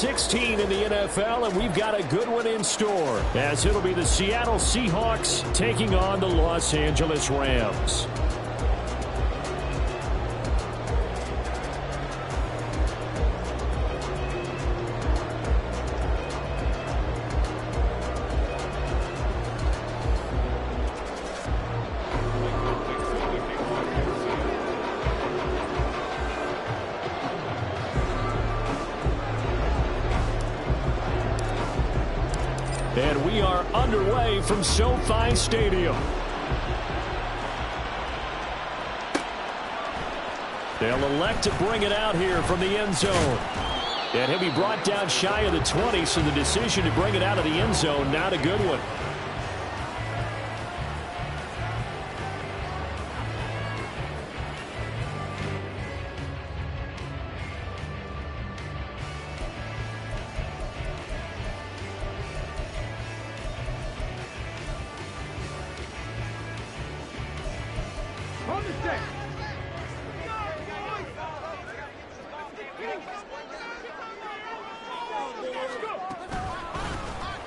16 in the NFL, and we've got a good one in store, as it'll be the Seattle Seahawks taking on the Los Angeles Rams. And we are underway from SoFi Stadium. They'll elect to bring it out here from the end zone. And he'll be brought down shy of the 20, so the decision to bring it out of the end zone, not a good one.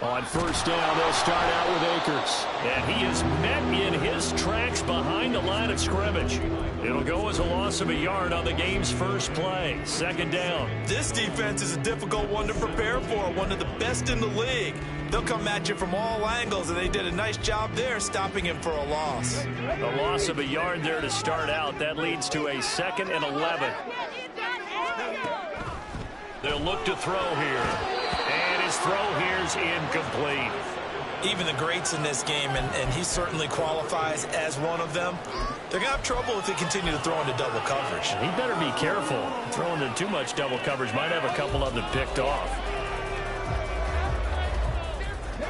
On first down, they'll start out with Akers. And he is met in his tracks behind the line of scrimmage. It'll go as a loss of a yard on the game's first play. Second down. This defense is a difficult one to prepare for, one of the best in the league. They'll come at you from all angles, and they did a nice job there stopping him for a loss. A loss of a yard there to start out. That leads to a 2nd and 11. They'll look to throw here. And his throw here's incomplete. Even the greats in this game, and he certainly qualifies as one of them, they're going to have trouble if they continue to throw into double coverage. He better be careful. Throwing into too much double coverage might have a couple of them picked off.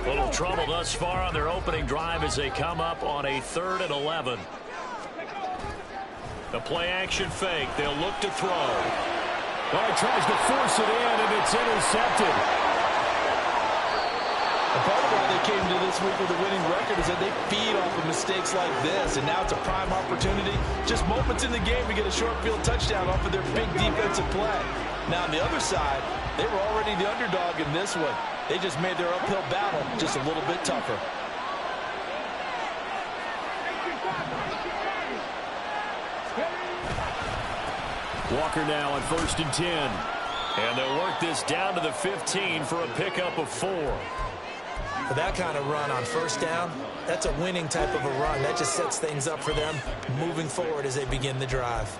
Little trouble thus far on their opening drive as they come up on a 3rd and 11. The play action fake. They'll look to throw. Well, he tries to force it in, and it's intercepted. And part of why they came to this week with a winning record is that they feed off of mistakes like this, and now it's a prime opportunity. Just moments in the game to get a short field touchdown off of their big defensive play. Now, on the other side, they were already the underdog in this one. They just made their uphill battle just a little bit tougher. Walker now on 1st and 10. And they'll work this down to the 15 for a pickup of 4. For that kind of run on first down, that's a winning type of a run. That just sets things up for them moving forward as they begin the drive.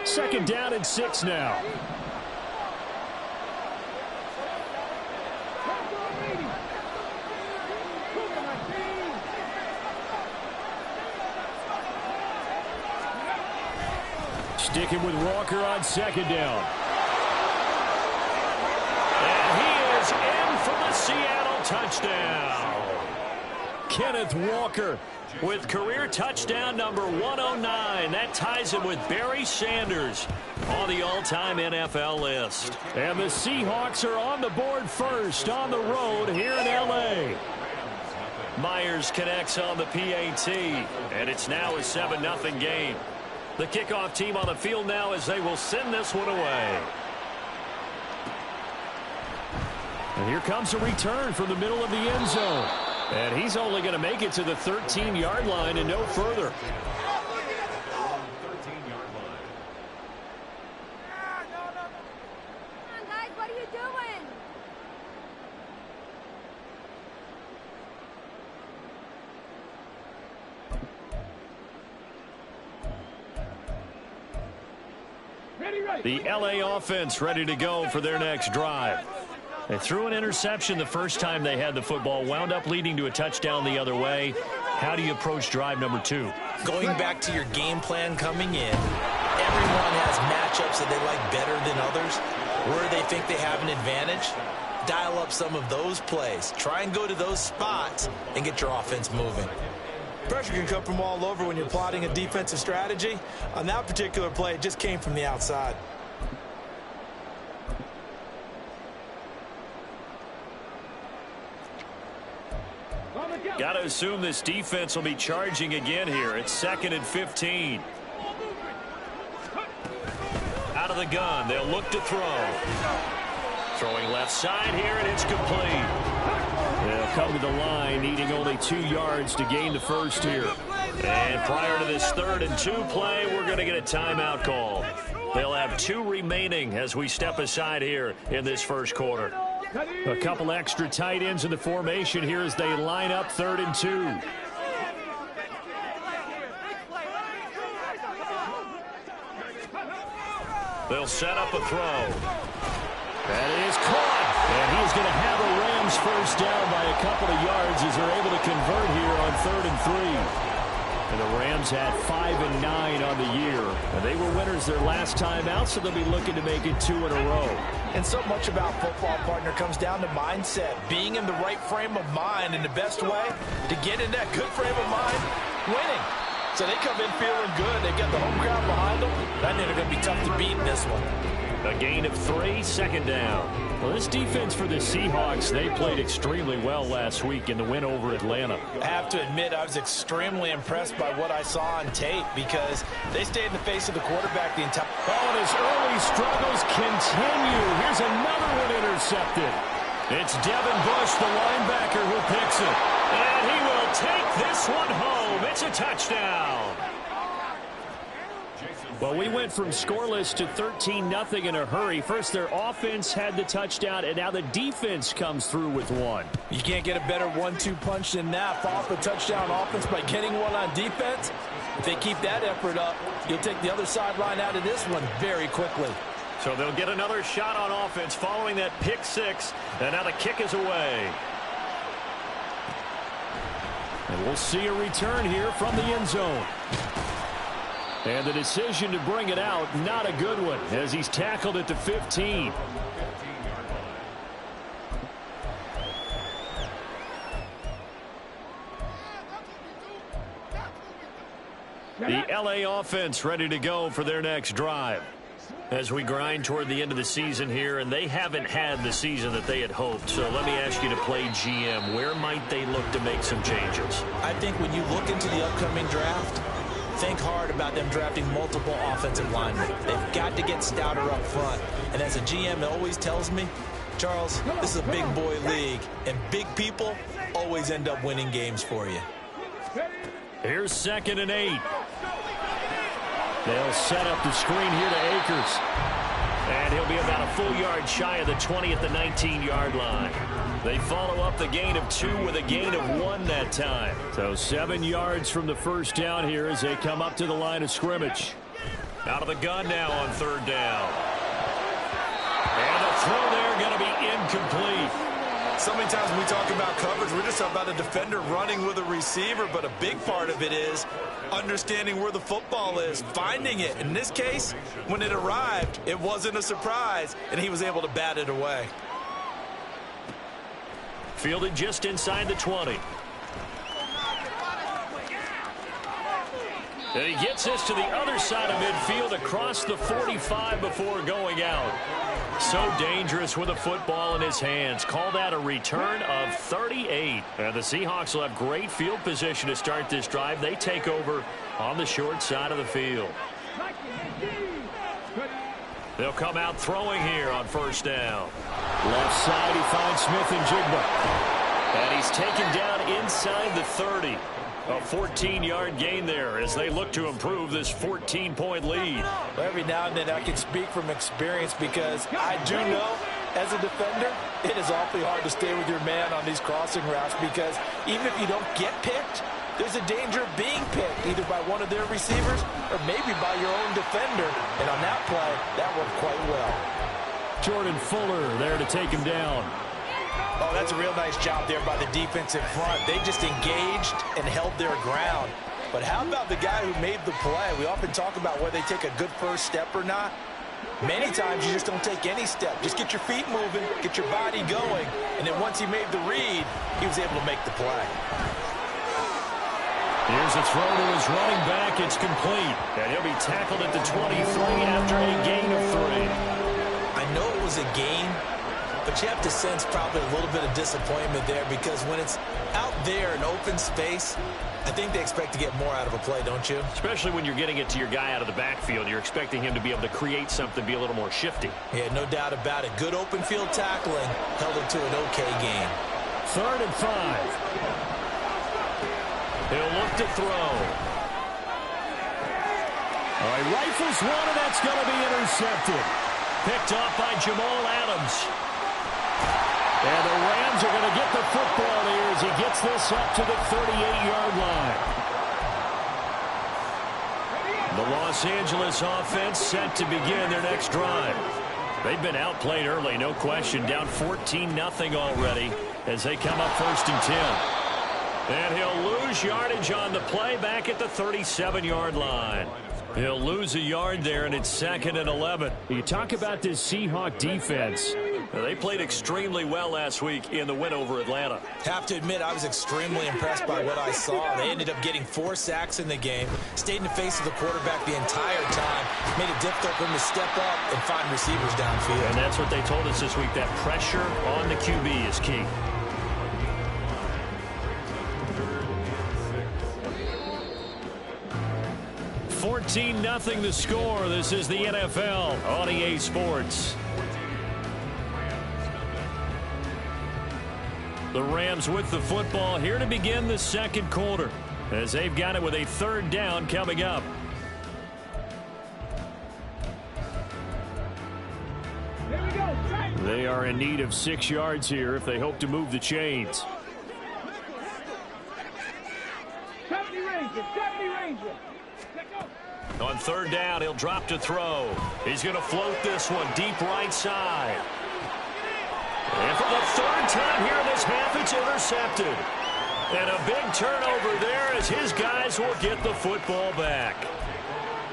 Second down and 6 now. Sticking with Walker on 2nd down. And he is in for the Seattle touchdown. Kenneth Walker with career touchdown number 109. That ties him with Barry Sanders on the all-time NFL list. And the Seahawks are on the board first on the road here in L.A. Myers connects on the PAT, and it's now a 7-0 game. The kickoff team on the field now as they will send this one away. And here comes a return from the middle of the end zone. And he's only going to make it to the 13-yard line and no further. The L.A. offense ready to go for their next drive. They threw an interception the first time they had the football, wound up leading to a touchdown the other way. How do you approach drive number 2? Going back to your game plan coming in, everyone has matchups that they like better than others. Where they think they have an advantage, dial up some of those plays. Try and go to those spots and get your offense moving. Pressure can come from all over when you're plotting a defensive strategy. On that particular play, it just came from the outside. Got to assume this defense will be charging again here. It's 2nd and 15. Out of the gun. They'll look to throw. Throwing left side here, and it's complete. They'll come to the line, needing only 2 yards to gain the first here. And prior to this 3rd and 2 play, we're going to get a timeout call. They'll have 2 remaining as we step aside here in this first quarter. A couple extra tight ends in the formation here as they line up 3rd and 2. They'll set up a throw. That is caught. And he's going to have a Rams first down by a couple of yards as they're able to convert here on 3rd and 3. And the Rams had 5 and 9 on the year. And they were winners their last time out, so they'll be looking to make it 2 in a row. And so much about football, partner, comes down to mindset. Being in the right frame of mind, and the best way to get in that good frame of mind, winning. So they come in feeling good. They got the home crowd behind them. I think they're going to be tough to beat in this one. A gain of 3, 2nd down. Well, this defense for the Seahawks, they played extremely well last week in the win over Atlanta. I have to admit, I was extremely impressed by what I saw on tape because they stayed in the face of the quarterback the entire... Oh, and his early struggles continue. Here's another one intercepted. It's Devin Bush, the linebacker, who picks it. And he will take this one home. It's a touchdown. Well, we went from scoreless to 13-0 in a hurry. First, their offense had the touchdown, and now the defense comes through with one. You can't get a better 1-2 punch than that. Follow up a touchdown offense by getting one on defense. If they keep that effort up, you'll take the other sideline out of this one very quickly. So they'll get another shot on offense following that pick 6, and now the kick is away. And we'll see a return here from the end zone. And the decision to bring it out, not a good one, as he's tackled at the 15. The LA offense ready to go for their next drive. As we grind toward the end of the season here, and they haven't had the season that they had hoped. So let me ask you to play GM. Where might they look to make some changes? I think when you look into the upcoming draft, think hard about them drafting multiple offensive linemen. They've got to get stouter up front. And as a GM, it always tells me, Charles, this is a big boy league, and big people always end up winning games for you. Here's 2nd and 8. They'll set up the screen here to Akers. And he'll be about a full yard shy of the 20 at the 19-yard line. They follow up the gain of 2 with a gain of 1 that time. So 7 yards from the first down here as they come up to the line of scrimmage. Out of the gun now on 3rd down. And the throw there going to be incomplete. So many times when we talk about coverage, we're just talking about a defender running with a receiver, but a big part of it is understanding where the football is, finding it. In this case, when it arrived, it wasn't a surprise, and he was able to bat it away. Fielded just inside the 20. And he gets this to the other side of midfield across the 45 before going out. So dangerous with a football in his hands. Call that a return of 38. And the Seahawks will have great field position to start this drive. They take over on the short side of the field. They'll come out throwing here on 1st down. Left side, he finds Smith and Jigba. And he's taken down inside the 30. A 14-yard gain there as they look to improve this 14-point lead. Well, every now and then I can speak from experience because I do know as a defender it is awfully hard to stay with your man on these crossing routes because even if you don't get picked, there's a danger of being picked either by one of their receivers or maybe by your own defender. And on that play, that worked quite well. Jordan Fuller there to take him down. Oh, that's a real nice job there by the defensive front. They just engaged and held their ground. But how about the guy who made the play? We often talk about whether they take a good first step or not. Many times you just don't take any step. Just get your feet moving, get your body going, and then once he made the read, he was able to make the play. Here's a throw to his running back. It's complete. And he'll be tackled at the 23 after a gain of 3. I know it was a gain, But you have to sense probably a little bit of disappointment there because when it's out there in open space, I think they expect to get more out of a play, don't you? Especially when you're getting it to your guy out of the backfield. You're expecting him to be able to create something, be a little more shifty. Yeah, no doubt about it. Good open field tackling held it to an okay game. 3rd and 5. He'll look to throw. All right, rifles one, and that's going to be intercepted. Picked off by Jamal Adams. And the Rams are going to get the football here as he gets this up to the 38-yard line. The Los Angeles offense set to begin their next drive. They've been outplayed early, no question. Down 14-0 already as they come up 1st and 10. And he'll lose yardage on the play back at the 37-yard line. He'll lose a yard there, and it's 2nd and 11. You talk about this Seahawk defense. They played extremely well last week in the win over Atlanta. Have to admit, I was extremely impressed by what I saw. They ended up getting 4 sacks in the game, stayed in the face of the quarterback the entire time, made it difficult for him to step up and find receivers downfield. And that's what they told us this week, that pressure on the QB is key. $14-0 the score. This is the NFL on EA Sports. The Rams with the football here to begin the 2nd quarter as they've got it with a 3rd down coming up. They are in need of 6 yards here if they hope to move the chains. 70 Ranger. On 3rd down, he'll drop to throw. He's going to float this one deep right side. And for the 3rd time here in this half, it's intercepted. And a big turnover there as his guys will get the football back.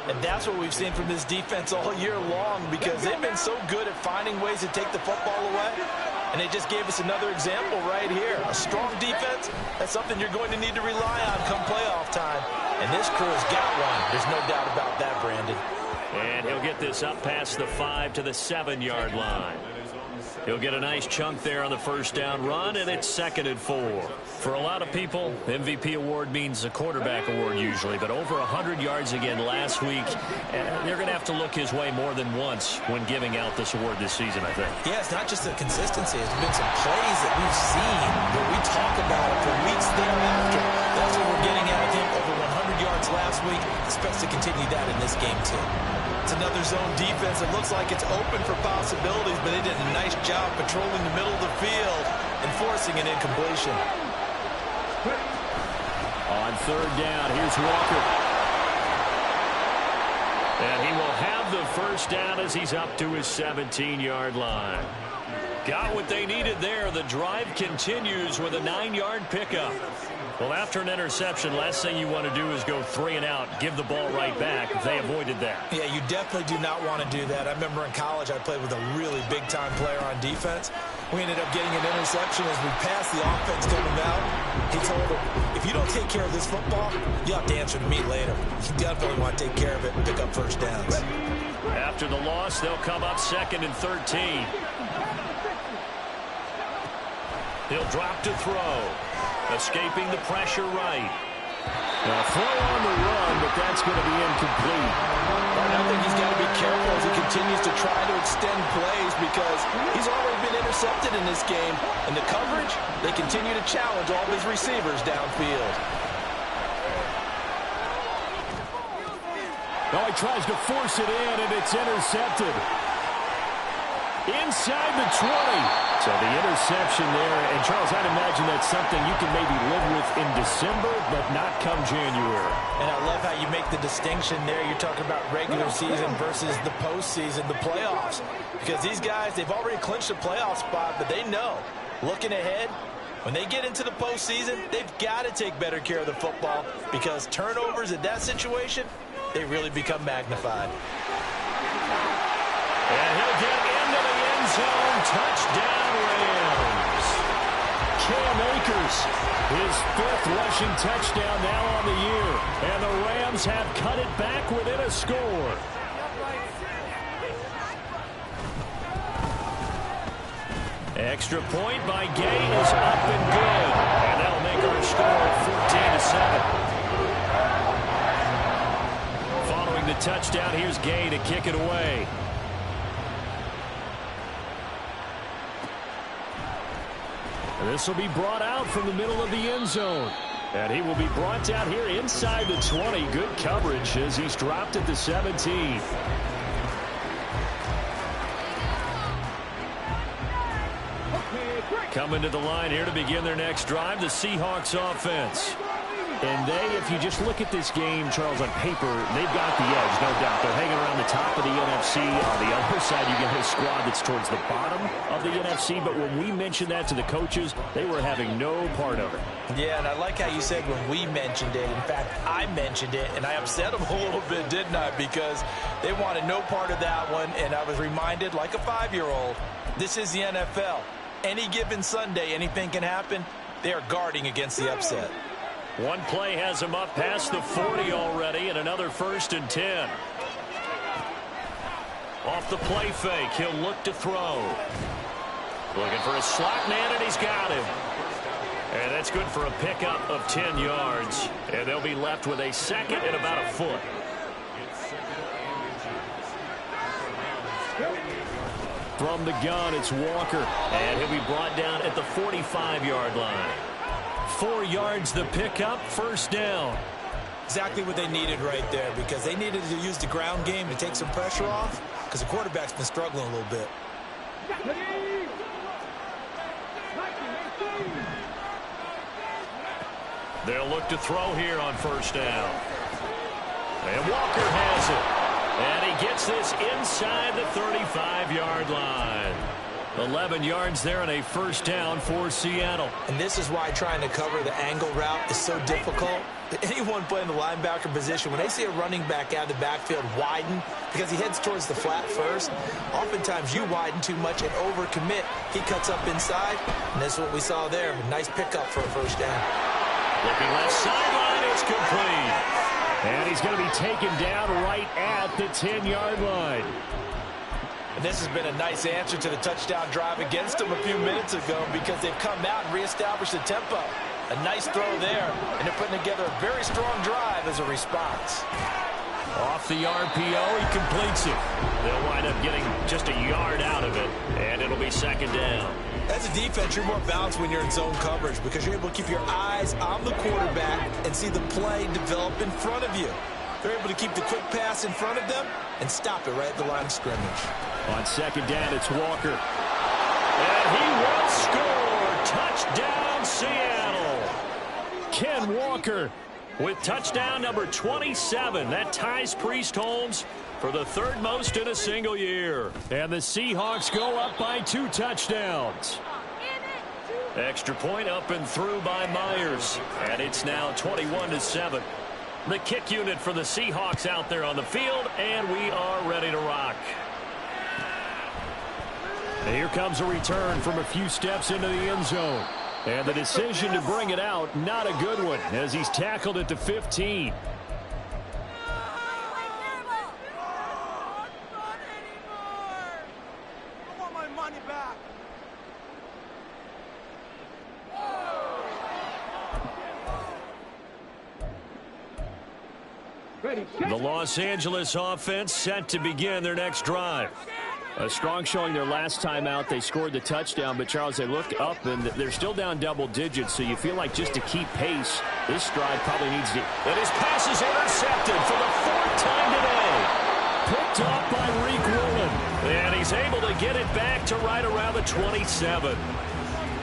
And that's what we've seen from this defense all year long because they've been so good at finding ways to take the football away. And they just gave us another example right here. A strong defense, that's something you're going to need to rely on come playoff time. And this crew has got one. There's no doubt about that, Brandon. And he'll get this up past the 5 to the 7-yard line. He'll get a nice chunk there on the 1st down run, and it's 2nd and 4. For a lot of people, MVP award means a quarterback award usually, but over 100 yards again last week. They're going to have to look his way more than once when giving out this award this season, I think. Yeah, it's not just the consistency. There's been some plays that we've seen where we talk about it for weeks thereafter. That's what we're getting out of him. Over 100 yards last week. Expects to continue that in this game, too. It's another zone defense. It looks like it's open for possibilities, but they did a nice job patrolling the middle of the field and forcing an incompletion. On 3rd down, here's Walker. And he will have the 1st down as he's up to his 17-yard line. Got what they needed there. The drive continues with a 9-yard pickup. Well, after an interception, last thing you want to do is go 3 and out, give the ball right back. They avoided that. Yeah, you definitely do not want to do that. I remember in college I played with a really big-time player on defense. We ended up getting an interception as we passed the offense coming out. He told him, if you don't take care of this football, you'll have to answer to me later. You definitely want to take care of it and pick up 1st downs. After the loss, they'll come up 2nd and 13. He'll drop to throw. Escaping the pressure right. Now throw on the run, but that's going to be incomplete. I think he's got to be careful as he continues to try to extend plays because he's already been intercepted in this game. And the coverage, they continue to challenge all of his receivers downfield. Now he tries to force it in, and it's intercepted. Inside the 20. So the interception there, and Charles, I'd imagine that's something you can maybe live with in December, but not come January. And I love how you make the distinction there. You're talking about regular season versus the postseason, the playoffs. Because these guys, they've already clinched a playoff spot, but they know, looking ahead, when they get into the postseason, they've got to take better care of the football because turnovers in that situation, they really become magnified. And he'll get into the end zone. Touchdown, Rams. Cam Akers, his 5th rushing touchdown now on the year. And the Rams have cut it back within a score. Extra point by Gay is up and good. And that'll make our score 14-7. Following the touchdown, here's Gay to kick it away. This will be brought out from the middle of the end zone. And he will be brought down here inside the 20. Good coverage as he's dropped at the 17. Coming to the line here to begin their next drive, the Seahawks offense. And if you just look at this game, Charles, on paper, they've got the edge, no doubt. They're hanging around the top of the NFC. On the other side, you get a squad that's towards the bottom of the NFC. But when we mentioned that to the coaches, they were having no part of it. Yeah, and I like how you said when we mentioned it. In fact, I mentioned it, and I upset them a little bit, didn't I? Because they wanted no part of that one, and I was reminded, like a 5-year-old, this is the NFL. Any given Sunday, anything can happen. They are guarding against the upset. One play has him up past the 40 already, and another 1st and 10. Off the play fake, he'll look to throw. Looking for a slot man, and he's got him. And that's good for a pickup of 10 yards. And they'll be left with a second and about a foot. From the gun, it's Walker. And he'll be brought down at the 45-yard line. 4 yards the pickup, 1st down. Exactly what they needed right there, because they needed to use the ground game to take some pressure off, because the quarterback's been struggling a little bit. They'll look to throw here on 1st down. And Walker has it. And he gets this inside the 35-yard line. 11 yards there and a 1st down for Seattle. And this is why trying to cover the angle route is so difficult. Anyone playing the linebacker position, when they see a running back out of the backfield widen, because he heads towards the flat first, oftentimes you widen too much and overcommit. He cuts up inside, and that's what we saw there. A nice pickup for a 1st down. Looking left sideline, it's complete. And he's going to be taken down right at the 10-yard line. And this has been a nice answer to the touchdown drive against them a few minutes ago, because they've come out and reestablished the tempo. A nice throw there, and they're putting together a very strong drive as a response. Off the RPO, he completes it. They'll wind up getting just a yard out of it, and it'll be 2nd down. As a defense, you're more balanced when you're in zone coverage, because you're able to keep your eyes on the quarterback and see the play develop in front of you. They're able to keep the quick pass in front of them and stop it right at the line of scrimmage. On 2nd down, it's Walker. And he will score. Touchdown, Seattle. Ken Walker with touchdown number 27. That ties Priest Holmes for the 3rd most in a single year. And the Seahawks go up by 2 touchdowns. Extra point up and through by Myers. And it's now 21-7. The kick unit for the Seahawks out there on the field, and we are ready to rock. And here comes a return from a few steps into the end zone. And the decision to bring it out, not a good one, as he's tackled at the 15. The Los Angeles offense set to begin their next drive. A strong showing their last time out. They scored the touchdown, but Charles, they look up and they're still down double digits, so you feel like just to keep pace, this drive probably needs to... And his pass is intercepted for the 4th time today. Picked off by Reek Woolen. And he's able to get it back to right around the 27.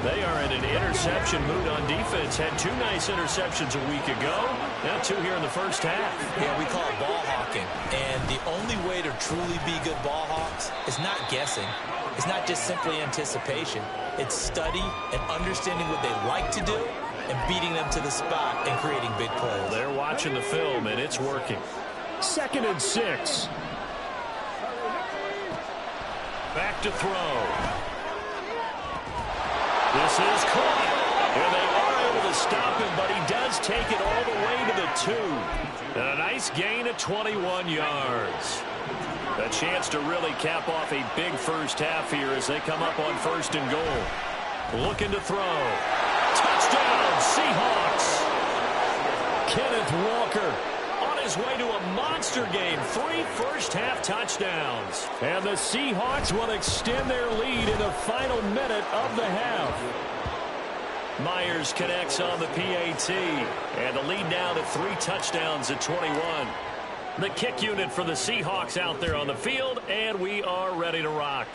They are in an interception mood on defense. Had 2 nice interceptions a week ago. Now 2 here in the 1st half. Yeah, we call it ball hawking. And the only way to truly be good ball hawks is not guessing. It's not just simply anticipation. It's study and understanding what they like to do and beating them to the spot and creating big plays. Well, they're watching the film, and it's working. 2nd and 6. Back to throw. This is caught. And they are able to stop him, but he does take it all the way to the 2. And a nice gain of 21 yards. A chance to really cap off a big first half here as they come up on 1st and goal. Looking to throw. Touchdown, Seahawks. Kenneth Walker on his way to a monster game. 3 first-half touchdowns. And the Seahawks will extend their lead in the final minute of the half. Myers connects on the PAT. And the lead now to 3 touchdowns at 21. The kick unit for the Seahawks out there on the field, and we are ready to rock.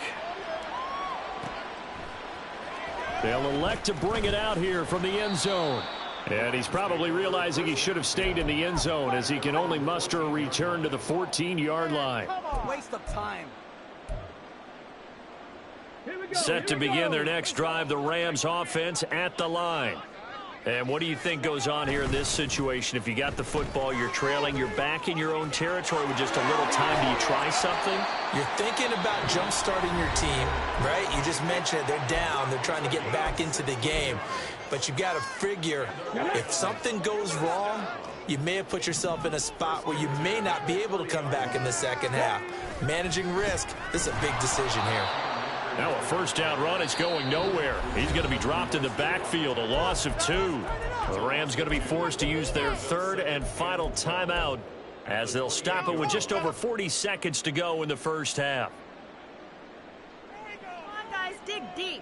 They'll elect to bring it out here from the end zone. And he's probably realizing he should have stayed in the end zone as he can only muster a return to the 14-yard line. Waste of time. Set to begin their next drive, the Rams offense at the line. And what do you think goes on here in this situation? If you got the football, you're trailing, you're back in your own territory with just a little time. Do you try something? You're thinking about jump-starting your team, right? You just mentioned it. They're down. They're trying to get back into the game. But you've got to figure if something goes wrong, you may have put yourself in a spot where you may not be able to come back in the second half. Managing risk, this is a big decision here. Now a first down run is going nowhere. He's going to be dropped in the backfield, a loss of 2. The Rams going to be forced to use their 3rd and final timeout as they'll stop it with just over 40 seconds to go in the first half. Come on, guys, dig deep.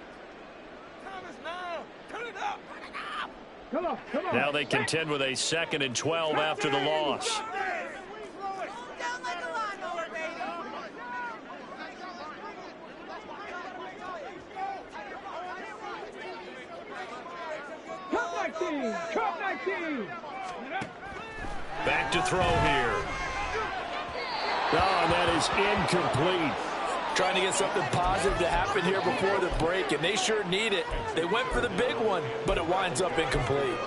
Come on, come on. Now they contend with a 2nd and 12 after the loss. Down like a lawnmower, baby. Cut 19! Cut 19! Back to throw here. Oh, and that is incomplete. Trying to get something positive to happen here before the break, and they sure need it. They went for the big one, but it winds up incomplete.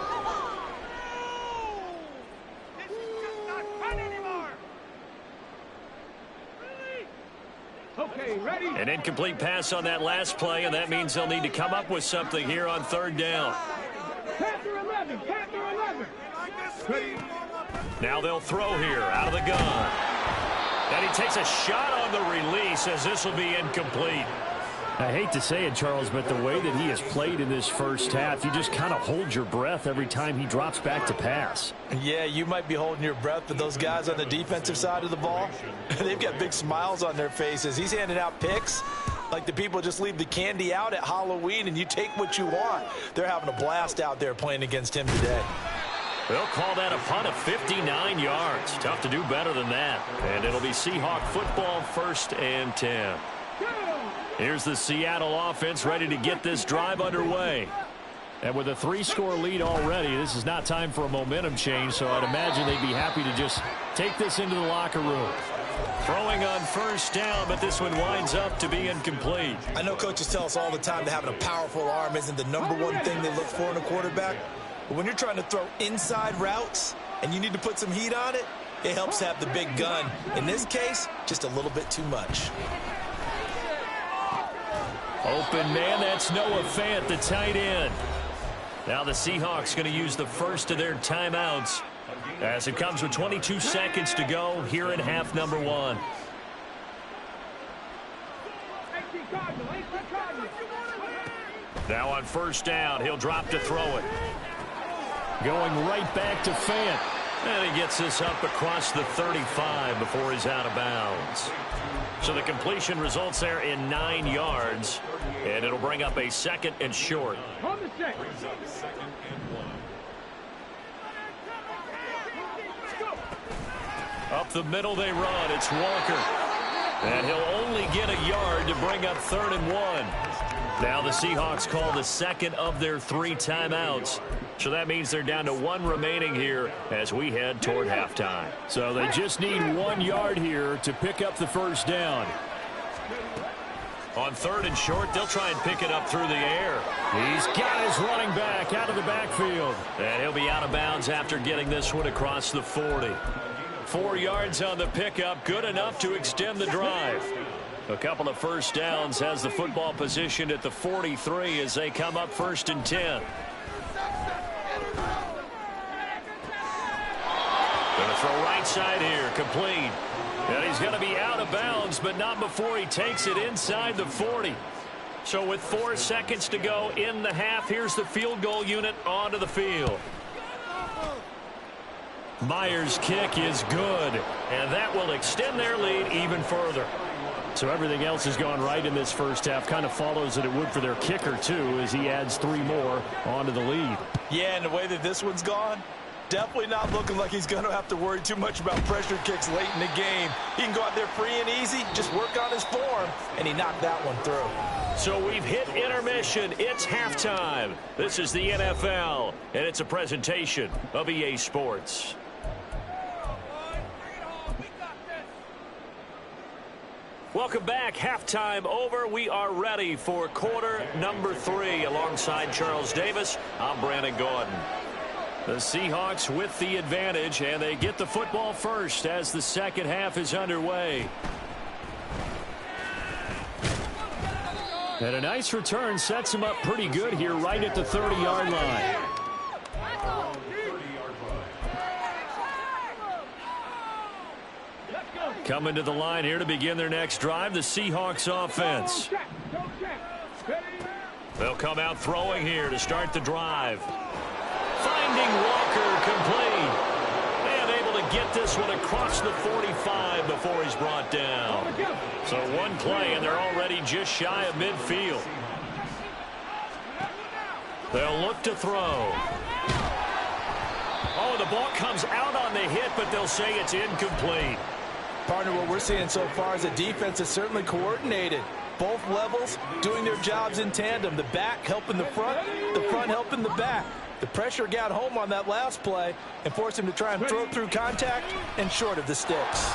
Okay, ready? An incomplete pass on that last play, and that means they'll need to come up with something here on 3rd down. Panther 11, Panther 11. Ready? Now they'll throw here out of the gun. And he takes a shot on the release as this will be incomplete. I hate to say it, Charles, but the way that he has played in this first half, you just kind of hold your breath every time he drops back to pass. Yeah, you might be holding your breath, but those guys on the defensive side of the ball, they've got big smiles on their faces. He's handing out picks like the people just leave the candy out at Halloween and you take what you want. They're having a blast out there playing against him today. They'll call that a punt of 59 yards. Tough to do better than that. And it'll be Seahawk football, 1st and 10. Here's the Seattle offense ready to get this drive underway. And with a 3-score lead already, this is not time for a momentum change, so I'd imagine they'd be happy to just take this into the locker room. Throwing on 1st down, but this one winds up to be incomplete. I know coaches tell us all the time that having a powerful arm isn't the #1 thing they look for in a quarterback. But when you're trying to throw inside routes and you need to put some heat on it, it helps have the big gun. In this case, just a little bit too much. Open man, that's Noah Fant, the tight end. Now the Seahawks going to use the first of their timeouts as it comes with 22 seconds to go here in half number 1. Now on 1st down, he'll drop to throw it. Going right back to Fant. And he gets this up across the 35 before he's out of bounds. So the completion results there in 9 yards. And it'll bring up a 2nd and short. On the stick. Up the middle they run. It's Walker. And he'll only get a yard to bring up 3rd and 1. Now the Seahawks call the 2nd of their 3 timeouts. So that means they're down to 1 remaining here as we head toward halftime. So they just need 1 yard here to pick up the 1st down. On 3rd and short, they'll try and pick it up through the air. He's got his running back out of the backfield. And he'll be out of bounds after getting this one across the 40. 4 yards on the pickup, good enough to extend the drive. A couple of first downs, has the football positioned at the 43 as they come up 1st and 10. Gonna throw right side here, complete. And he's going to be out of bounds, but not before he takes it inside the 40. So with 4 seconds to go in the half, here's the field goal unit onto the field. Myers' kick is good, and that will extend their lead even further. So everything else has gone right in this first half. Kind of follows that it would for their kicker, too, as he adds 3 more onto the lead. Yeah, and the way that this one's gone, definitely not looking like he's going to have to worry too much about pressure kicks late in the game. He can go out there free and easy, just work on his form, and he knocked that one through. So we've hit intermission. It's halftime. This is the NFL, and it's a presentation of EA Sports. Welcome back. Halftime over. We are ready for quarter number 3. Alongside Charles Davis, I'm Brandon Gordon. The Seahawks with the advantage, and they get the football first as the second half is underway. And a nice return sets him up pretty good here right at the 30-yard line. Coming to the line here to begin their next drive, the Seahawks offense. They'll come out throwing here to start the drive. Finding Walker complete. And able to get this one across the 45 before he's brought down. So one play, and they're already just shy of midfield. They'll look to throw. Oh, the ball comes out on the hit, but they'll say it's incomplete. Partner, what we're seeing so far is the defense is certainly coordinated. Both levels doing their jobs in tandem. The back helping the front helping the back. The pressure got home on that last play and forced him to try and throw through contact and short of the sticks.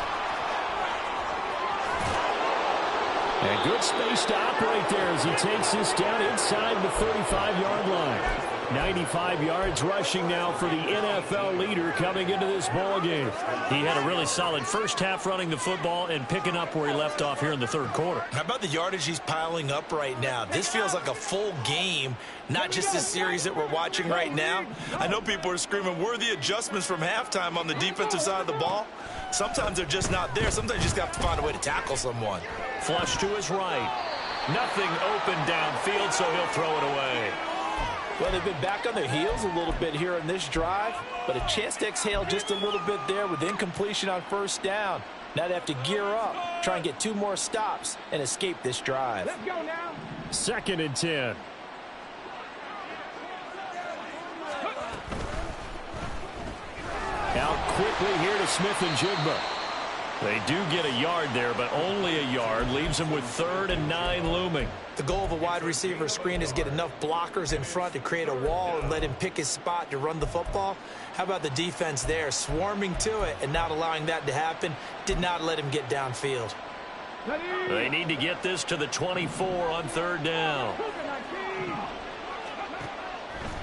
And good space to operate there as he takes this down inside the 35-yard line. 95 yards rushing now for the NFL leader coming into this ball game. He had a really solid first half running the football and picking up where he left off here in the third quarter. How about the yardage he's piling up right now? This feels like a full game, not just a series that we're watching right now. I know people are screaming, where are the adjustments from halftime on the defensive side of the ball? Sometimes they're just not there. Sometimes you just have to find a way to tackle someone. Flush to his right. Nothing open downfield, so he'll throw it away. Well, they've been back on their heels a little bit here in this drive, but a chance to exhale just a little bit there with incompletion on first down. Now they have to gear up, try and get 2 more stops, and escape this drive. Let's go now. 2nd and 10. Out quickly here to Smith and Jigba. They do get a yard there, but only a yard. Leaves them with 3rd and 9 looming. The goal of a wide receiver screen is get enough blockers in front to create a wall and let him pick his spot to run the football. How about the defense there, swarming to it and not allowing that to happen? Did not let him get downfield. They need to get this to the 24 on 3rd down.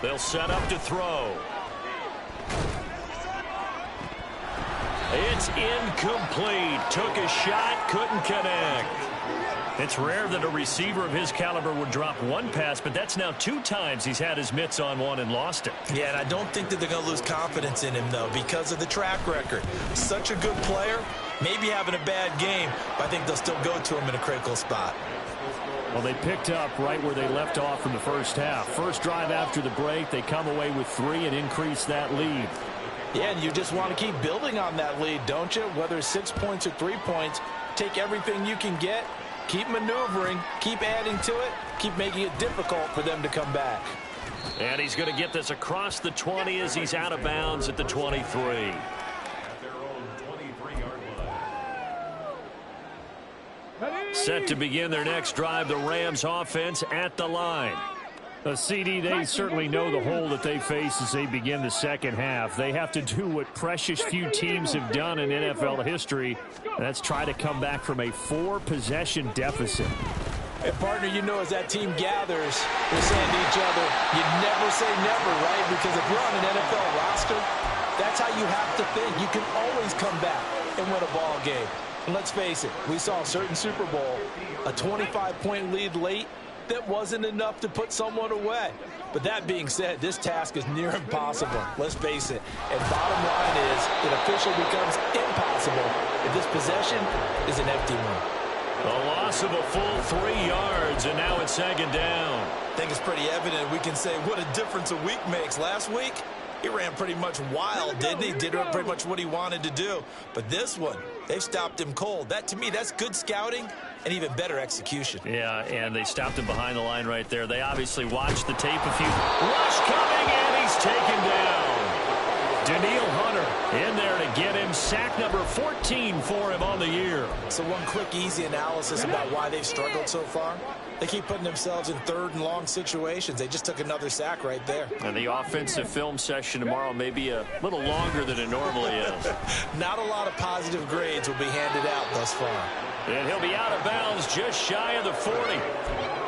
They'll set up to throw. It's incomplete. Took a shot, couldn't connect. It's rare that a receiver of his caliber would drop one pass, but that's now 2 times he's had his mitts on one and lost it. Yeah, and I don't think that they're going to lose confidence in him, though, because of the track record. Such a good player, maybe having a bad game, but I think they'll still go to him in a critical spot. Well, they picked up right where they left off in the first half. First drive after the break, they come away with 3 and increase that lead. Yeah, and you just want to keep building on that lead, don't you? Whether it's 6 points or 3 points, take everything you can get, keep maneuvering, keep adding to it, keep making it difficult for them to come back. And he's going to get this across the 20 as he's out of bounds at the 23. Set to begin their next drive, the Rams offense at the line. CD, they certainly know the hole that they face as they begin the second half. They have to do what precious few teams have done in NFL history. That's try to come back from a 4-possession deficit. And partner, you know, as that team gathers, they're saying to each other, you never say never, right? Because if you're on an NFL roster, that's how you have to think. You can always come back and win a ball game. And let's face it, we saw a certain Super Bowl, a 25-point lead late, that wasn't enough to put someone away. But that being said, this task is near impossible. Let's face it. And bottom line is, it officially becomes impossible if this possession is an empty one. A loss of a full 3 yards, and now it's 2nd down. I think it's pretty evident we can say what a difference a week makes. Last week, he ran pretty much wild, didn't he? Did pretty much what he wanted to do. But this one, they've stopped him cold. That, to me, that's good scouting and even better execution. Yeah, and they stopped him behind the line right there. They obviously watched the tape a few. Rush coming, and he's taken down. Daniil Hunter in there to get him. Sack number 14 for him on the year. So one quick, easy analysis about why they've struggled so far. They keep putting themselves in 3rd and long situations. They just took another sack right there. And the offensive film session tomorrow may be a little longer than it normally is. Not a lot of positive grades will be handed out thus far. And he'll be out of bounds just shy of the 40.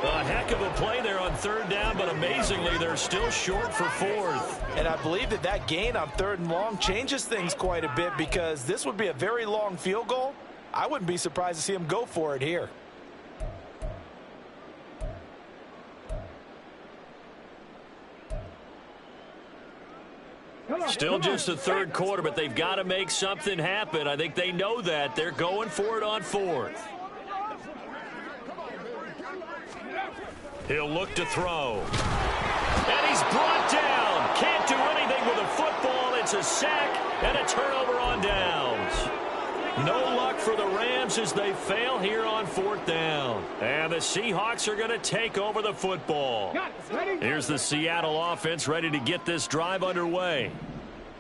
A heck of a play there on 3rd down, but amazingly, they're still short for 4th. And I believe that gain on 3rd and long changes things quite a bit, because this would be a very long field goal. I wouldn't be surprised to see him go for it here. Still just the 3rd quarter, but they've got to make something happen. I think they know that. They're going for it on 4th. He'll look to throw. And he's brought down. Can't do anything with a football. It's a sack and a turnover on downs. No luck for the Rams as they fail here on 4th down. And the Seahawks are going to take over the football. Here's the Seattle offense ready to get this drive underway.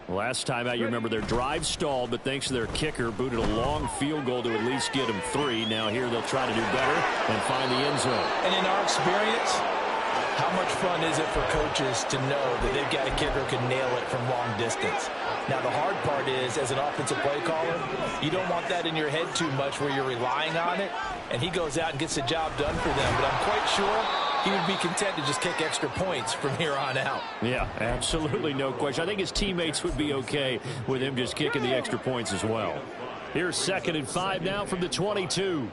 Last time out, you remember their drive stalled, but thanks to their kicker, booted a long field goal to at least get them 3. Now here they'll try to do better and find the end zone. And in our experience, how much fun is it for coaches to know that they've got a kicker who can nail it from long distance? Now, the hard part is, as an offensive play caller, you don't want that in your head too much where you're relying on it, and he goes out and gets the job done for them. But I'm quite sure he would be content to just kick extra points from here on out. Yeah, absolutely no question. I think his teammates would be okay with him just kicking the extra points as well. Here's 2nd and 5 now from the 22.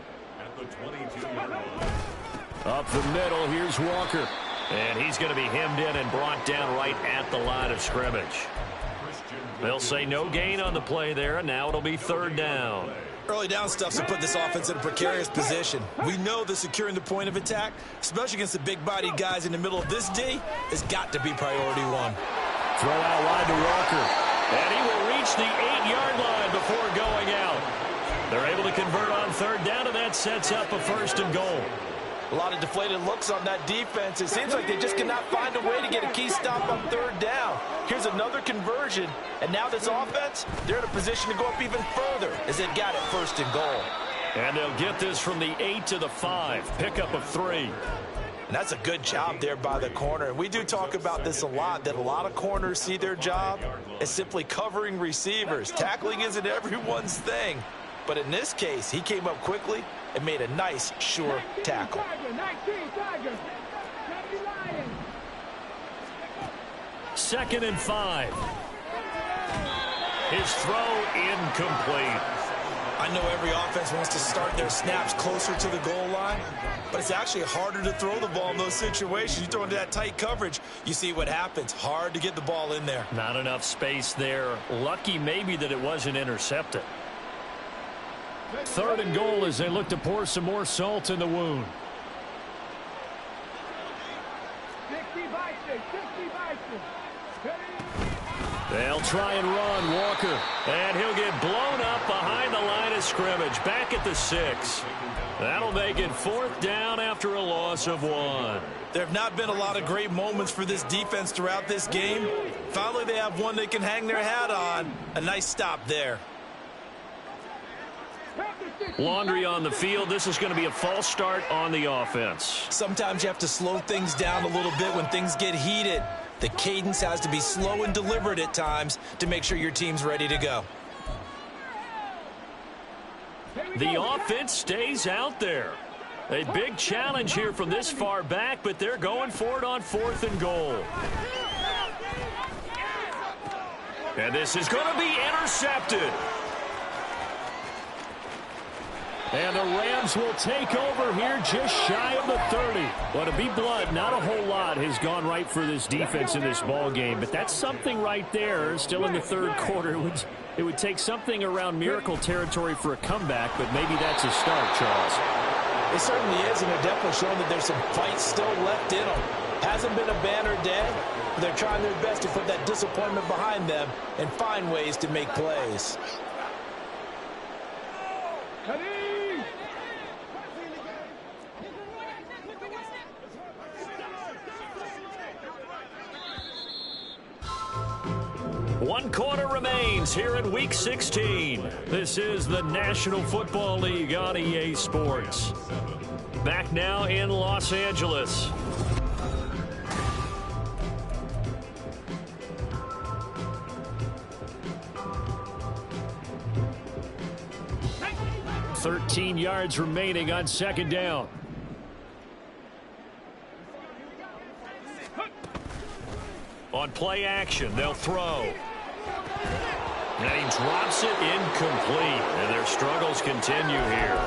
Up the middle, here's Walker. And he's going to be hemmed in and brought down right at the line of scrimmage. They'll say no gain on the play there, and now it'll be 3rd down. Early down stuff's to put this offense in a precarious position. We know that securing the point of attack, especially against the big-bodied guys in the middle of this D, has got to be priority 1. Throw out wide to Walker. And he will reach the 8-yard line before going out. They're able to convert on 3rd down, and that sets up a 1st and goal. A lot of deflated looks on that defense. It seems like they just cannot find a way to get a key stop on 3rd down. Here's another conversion, and now this offense, they're in a position to go up even further as they've got it 1st and goal. And they'll get this from the 8 to the 5. Pickup of 3. And that's a good job there by the corner. And we do talk about this a lot, that a lot of corners see their job as simply covering receivers. Tackling isn't everyone's thing. But in this case, he came up quickly and made a nice, sure tackle. 2nd and 5. His throw incomplete. I know every offense wants to start their snaps closer to the goal line, but it's actually harder to throw the ball in those situations. You throw into that tight coverage, you see what happens. Hard to get the ball in there. Not enough space there. Lucky maybe that it wasn't intercepted. 3rd and goal as they look to pour some more salt in the wound. 60 by 6. They'll try and run Walker. And he'll get blown up behind the line of scrimmage. Back at the 6. That'll make it 4th down after a loss of 1. There have not been a lot of great moments for this defense throughout this game. Finally, they have one they can hang their hat on. A nice stop there. Laundry on the field. This is going to be a false start on the offense. Sometimes you have to slow things down a little bit when things get heated. The cadence has to be slow and deliberate at times to make sure your team's ready to go. The offense stays out there. A big challenge here from this far back, but they're going for it on 4th and goal. And this is going to be intercepted. And the Rams will take over here just shy of the 30. Well, to be blunt, not a whole lot has gone right for this defense in this ball game, but that's something right there. Still in the third quarter. It would take something around miracle territory for a comeback, but maybe that's a start, Charles. It certainly is, and they're definitely showing that there's some fight still left in them. Hasn't been a banner day, but they're trying their best to put that disappointment behind them and find ways to make plays. One quarter remains here in Week 16. This is the National Football League on EA Sports. Back now in Los Angeles. "13 yards remaining on second down. On play action, they'll throw. And he drops it incomplete. And their struggles continue here.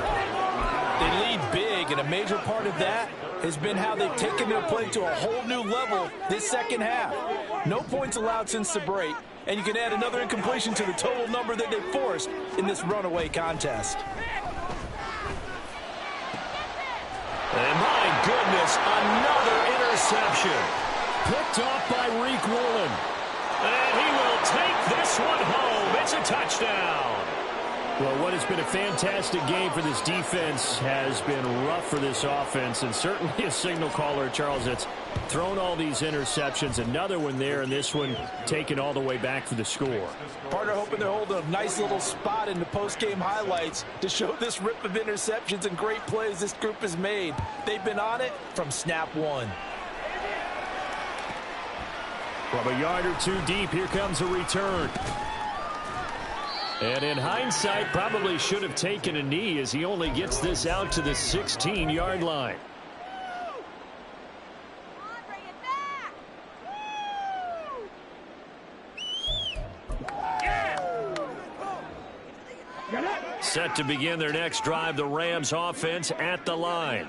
They lead big, and a major part of that has been how they've taken their play to a whole new level this second half. No points allowed since the break, and you can add another incompletion to the total number that they forced in this runaway contest. And my goodness, another interception. Picked off by Reek Woolen. And he will take this one home. It's a touchdown. Well, what has been a fantastic game for this defense has been rough for this offense, and certainly a signal caller, Charles, that's thrown all these interceptions. Another one there, and this one taken all the way back for the score. Partner hoping they're holding a nice little spot in the post-game highlights to show this rip of interceptions and great plays this group has made. They've been on it from snap one. From a yard or two deep, here comes a return. And in hindsight, probably should have taken a knee as he only gets this out to the 16-yard line. Set to begin their next drive, the Rams offense at the line.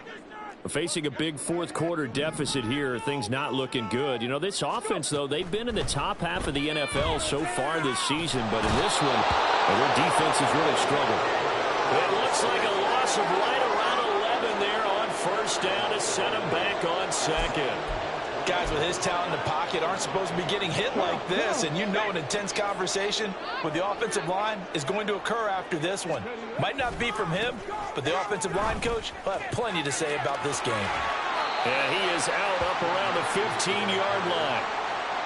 Facing a big fourth quarter deficit here, things not looking good. You know, this offense, though, they've been in the top half of the NFL so far this season, but in this one, their defense has really struggled. It looks like a loss of right around 11 there on first down to set them back on second. Guys with his talent in the pocket aren't supposed to be getting hit like this, and you know an intense conversation with the offensive line is going to occur after this one. Might not be from him, but the offensive line coach will have plenty to say about this game. And he is out up around the 15-yard line.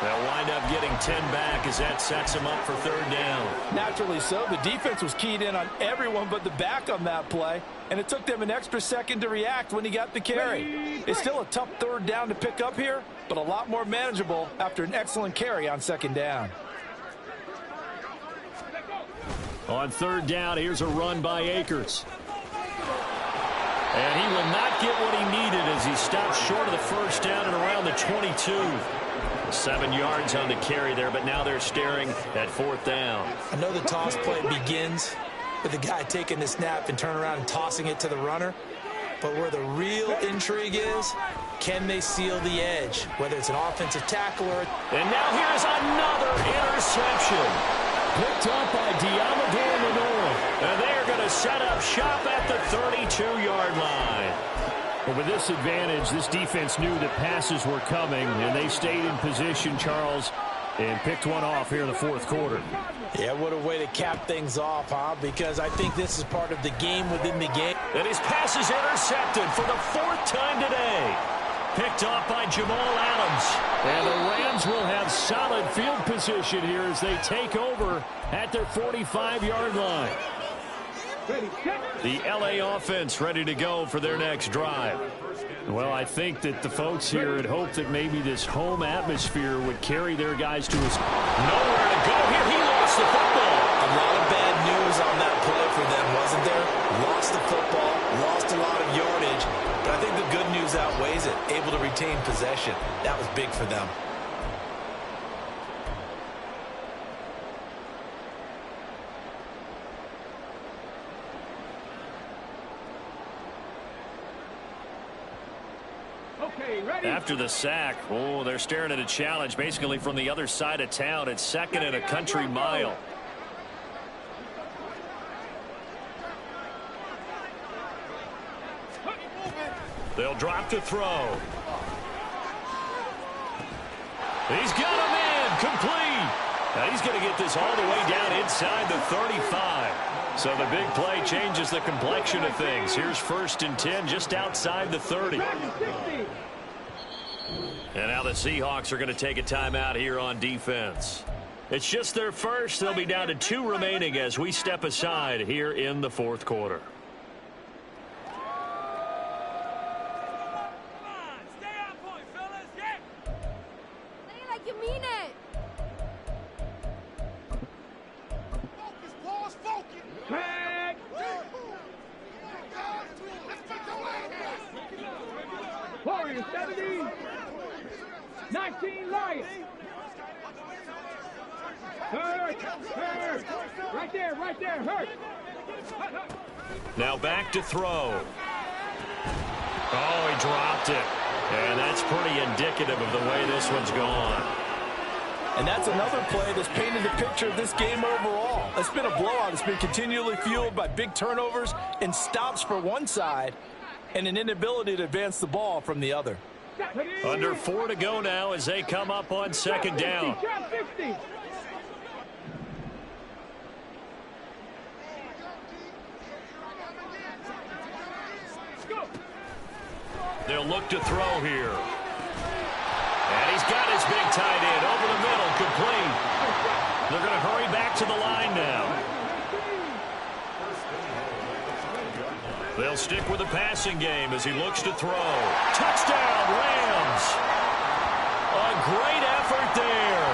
They'll wind up getting 10 back as that sets him up for third down. Naturally so. The defense was keyed in on everyone but the back on that play, and it took them an extra second to react when he got the carry. It's still a tough third down to pick up here, but a lot more manageable after an excellent carry on second down. On third down, here's a run by Akers. And he will not get what he needed as he stops short of the first down and around the 22. 7 yards on the carry there, but now they're staring at fourth down. I know the toss play begins with the guy taking the snap and turning around and tossing it to the runner. But where the real intrigue is, can they seal the edge, whether it's an offensive tackle or... And now here's another interception. Picked up by Diamador Lenore. And they're going to set up shop at the 32-yard line. But with this advantage, this defense knew that passes were coming, and they stayed in position, Charles, and picked one off here in the fourth quarter. Yeah, what a way to cap things off, huh? Because I think this is part of the game within the game. And his pass is intercepted for the fourth time today. Picked off by Jamal Adams. And the Rams will have solid field position here as they take over at their 45-yard line. The LA offense ready to go for their next drive. Well, I think that the folks here had hoped that maybe this home atmosphere would carry their guys to his... Nowhere to go here. He lost the football. A lot of bad news on that play for them, wasn't there? Lost the football, lost a lot of yardage, but I think the good news outweighs it. Able to retain possession. That was big for them. Okay, ready? After the sack, oh, they're staring at a challenge basically from the other side of town. It's 2nd and a country mile. They'll drop to throw. He's got him in, complete. Now he's going to get this all the way down inside the 35. So the big play changes the complexion of things. Here's 1st and 10 just outside the 30. And now the Seahawks are going to take a timeout here on defense. It's just their first. They'll be down to 2 remaining as we step aside here in the 4th quarter. Warriors 70, 19 Lions. Hurt. Right there, hurt. Now back to throw. Oh, he dropped it. And that's pretty indicative of the way this one's gone. And that's another play that's painted the picture of this game overall. It's been a blowout. It's been continually fueled by big turnovers and stops for one side and an inability to advance the ball from the other. Under 4 to go now as they come up on 2nd down. They'll look to throw here. And he's got his big tight end over the middle, complete. They're going to hurry back to the line now. They'll stick with the passing game as he looks to throw. Touchdown, Rams. A great effort there.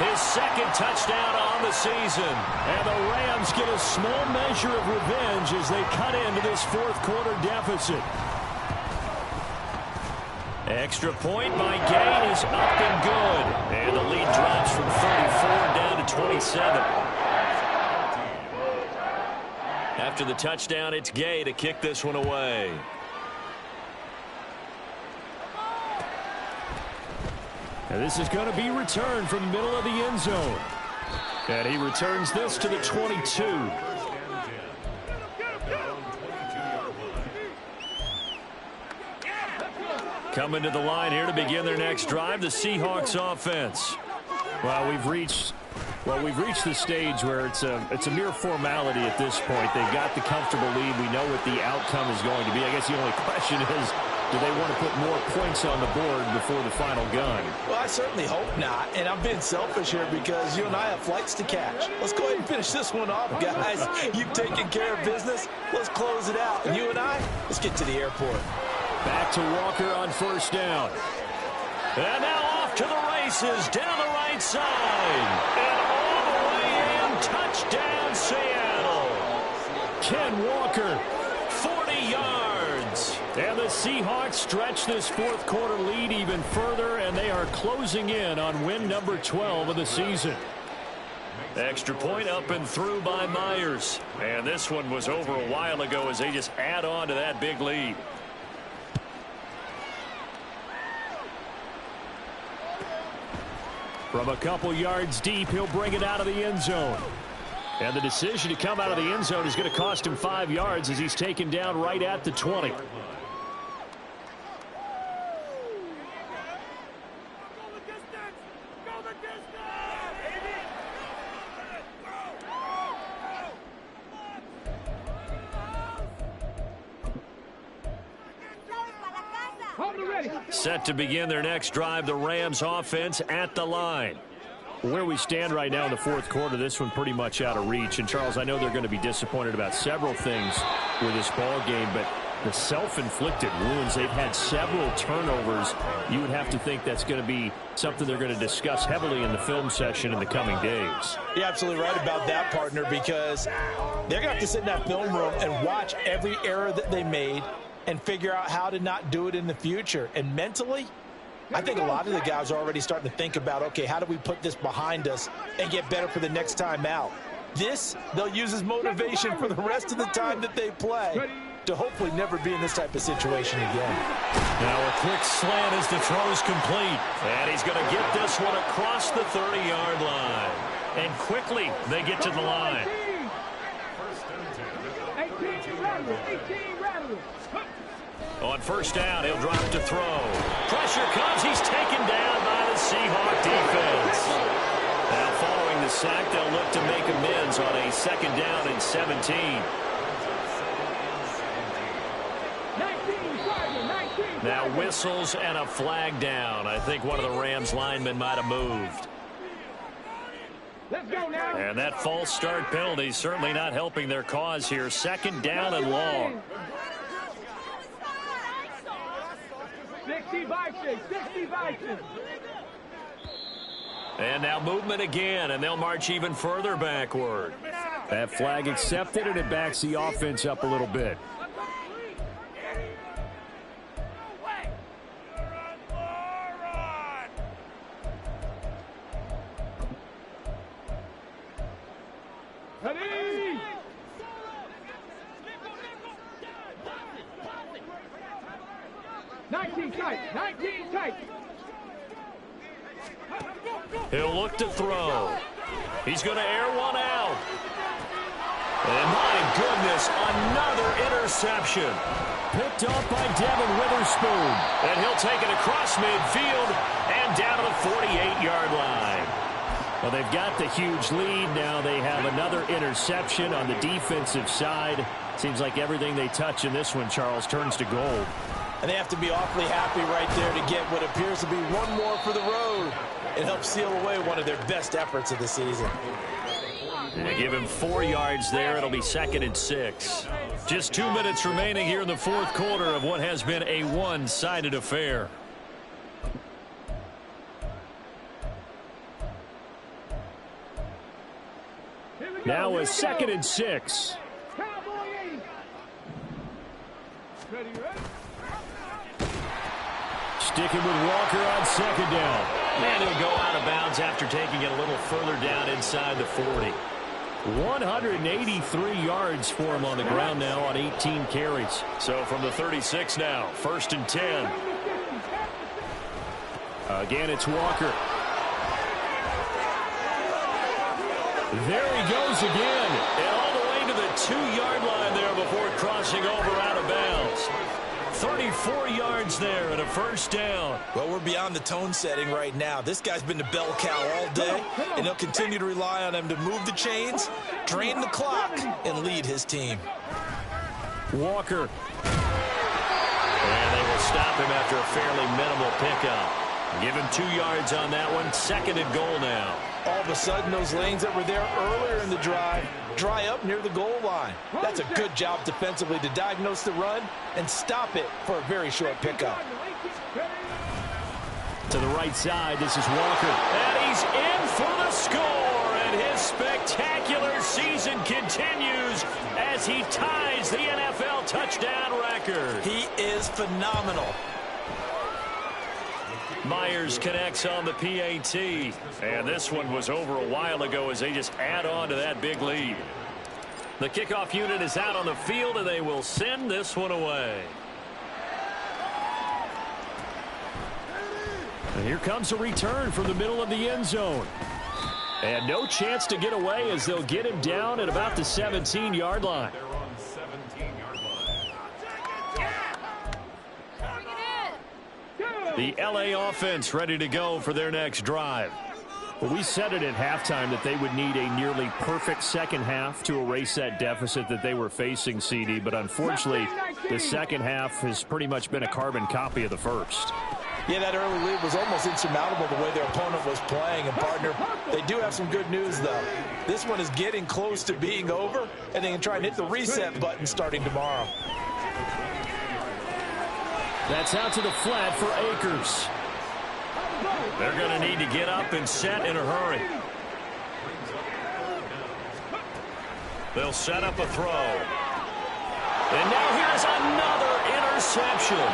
His 2nd touchdown on the season. And the Rams get a small measure of revenge as they cut into this 4th quarter deficit. Extra point by Gay is up and good. And the lead drops from 34 down to 27. After the touchdown, it's Gay to kick this one away. And this is going to be returned from the middle of the end zone. And he returns this to the 22. Coming to the line here to begin their next drive, the Seahawks offense. Well, we've reached the stage where it's a mere formality at this point. They've got the comfortable lead. We know what the outcome is going to be. I guess the only question is, do they want to put more points on the board before the final gun? Well, I certainly hope not. And I'm being selfish here because you and I have flights to catch. Let's go ahead and finish this one off, guys. You've taken care of business. Let's close it out. And you and I, let's get to the airport. Back to Walker on 1st down. And now off to the races down the right side. And all the way in, touchdown Seattle. Ken Walker, 40 yards. And the Seahawks stretch this 4th quarter lead even further, and they are closing in on win number 12 of the season. Extra point up and through by Myers. And this one was over a while ago as they just add on to that big lead. From a couple yards deep, he'll bring it out of the end zone. And the decision to come out of the end zone is going to cost him 5 yards as he's taken down right at the 20. Set to begin their next drive, the Rams offense at the line. Where we stand right now in the 4th quarter, this one pretty much out of reach. And, Charles, I know they're going to be disappointed about several things with this ball game, but the self-inflicted wounds, they've had several turnovers. You would have to think that's going to be something they're going to discuss heavily in the film session in the coming days. You're absolutely right about that, partner, because they're going to have to sit in that film room and watch every error that they made and figure out how to not do it in the future. And mentally, I think a lot of the guys are already starting to think about, okay, how do we put this behind us and get better for the next time out? This, they'll use as motivation for the rest of the time that they play. to hopefully never be in this type of situation again. Now a quick slant as the throw's complete. And he's going to get this one across the 30-yard line. And quickly they get to the line. 18 rattle. On first down, he'll drop to throw. Pressure comes. He's taken down by the Seahawk defense. Now following the sack, they'll look to make amends on a 2nd down and 17. 19. Now whistles and a flag down. I think one of the Rams linemen might have moved. Let's go now. And that false start penalty certainly not helping their cause here. 2nd down and long. 60 Vikings. And now movement again, and they'll march even further backward. That flag accepted, and it backs the offense up a little bit. Ready? 19 tight. He'll look to throw. He's going to air one out. And my goodness, another interception. Picked off by Devin Witherspoon. And he'll take it across midfield and down to the 48-yard line. Well, they've got the huge lead. Now they have another interception on the defensive side. Seems like everything they touch in this one, Charles, turns to gold. And they have to be awfully happy right there to get what appears to be one more for the road. It helps seal away one of their best efforts of the season. They give him 4 yards there. It'll be 2nd and 6. Just 2 minutes remaining here in the 4th quarter of what has been a one-sided affair. Now a 2nd and 6. Sticking with Walker on 2nd down. And he'll go out of bounds after taking it a little further down inside the 40. 183 yards for him on the ground now on 18 carries. So from the 36 now, 1st and 10. Again, it's Walker. There he goes again. And all the way to the 2-yard line there before crossing over out of bounds. 34 yards there and a 1st down. Well, we're beyond the tone setting right now. This guy's been the bell cow all day, and he'll continue to rely on him to move the chains, drain the clock, and lead his team. Walker. And they will stop him after a fairly minimal pickup. Give him 2 yards on that one. 2nd and goal now. All of a sudden, those lanes that were there earlier in the drive dry up near the goal line. That's a good job defensively to diagnose the run and stop it for a very short pickup. To the right side, this is Walker. And he's in for the score. And his spectacular season continues as he ties the NFL touchdown record. He is phenomenal. Myers connects on the PAT. And this one was over a while ago as they just add on to that big lead. The kickoff unit is out on the field, and they will send this one away. And here comes a return from the middle of the end zone. And no chance to get away as they'll get him down at about the 17-yard line. The LA offense ready to go for their next drive. Well, we said it at halftime that they would need a nearly perfect second half to erase that deficit that they were facing, CD. But unfortunately, the second half has pretty much been a carbon copy of the first. Yeah, that early lead was almost insurmountable the way their opponent was playing. And, partner, they do have some good news, though. This one is getting close to being over, and they can try and hit the reset button starting tomorrow. That's out to the flat for Akers. They're going to need to get up and set in a hurry. They'll set up a throw. And now here's another interception.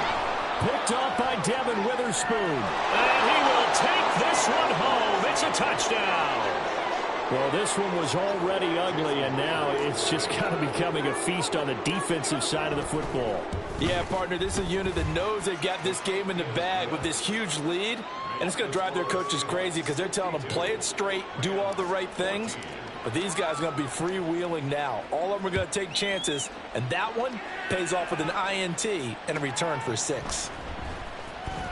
Picked off by Devin Witherspoon. And he will take this one home. It's a touchdown. Well, this one was already ugly, and now it's just kind of becoming a feast on the defensive side of the football. Yeah, partner, this is a unit that knows they've got this game in the bag with this huge lead, and it's going to drive their coaches crazy because they're telling them play it straight, do all the right things. But these guys are going to be freewheeling now. All of them are going to take chances, and that one pays off with an INT and a return for 6.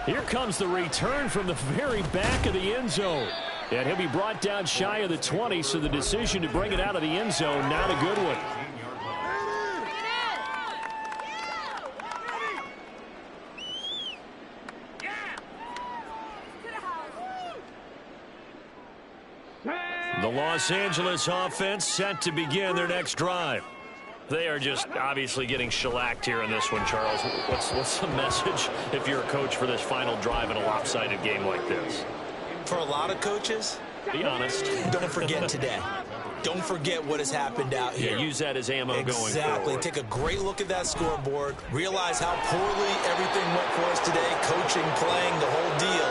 Here comes the return from the very back of the end zone. And he'll be brought down shy of the 20, so the decision to bring it out of the end zone, not a good one. The Los Angeles offense set to begin their next drive. They are just obviously getting shellacked here in this one, Charles. What's the message if you're a coach for this final drive in a lopsided game like this? For a lot of coaches, be honest. Don't forget today. Don't forget what has happened out here. Yeah, use that as ammo going forward. Exactly. Take a great look at that scoreboard. Realize how poorly everything went for us today. Coaching, playing, the whole deal.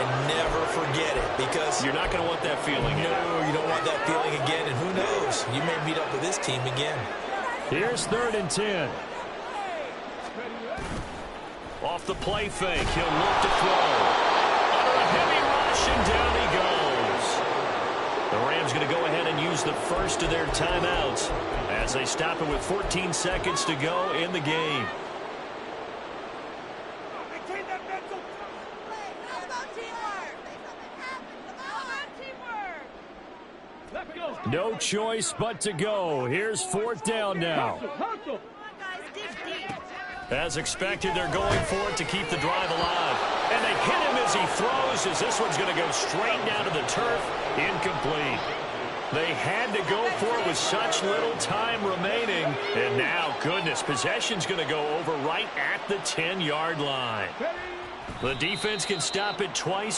And never forget it, because you're not going to want that feeling again. No, you don't want that feeling again. And who knows? You may meet up with this team again. Here's 3rd and 10. Off the play fake. He'll look to throw. Under a heavy rush, and down he goes. The Rams going to go ahead and use the first of their timeouts as they stop it with 14 seconds to go in the game. No choice but to go. Here's 4th down now. As expected, they're going for it to keep the drive alive. And they hit him as he throws, as this one's going to go straight down to the turf. Incomplete. They had to go for it with such little time remaining. And now, goodness, possession's going to go over right at the 10-yard line. The defense can stop it twice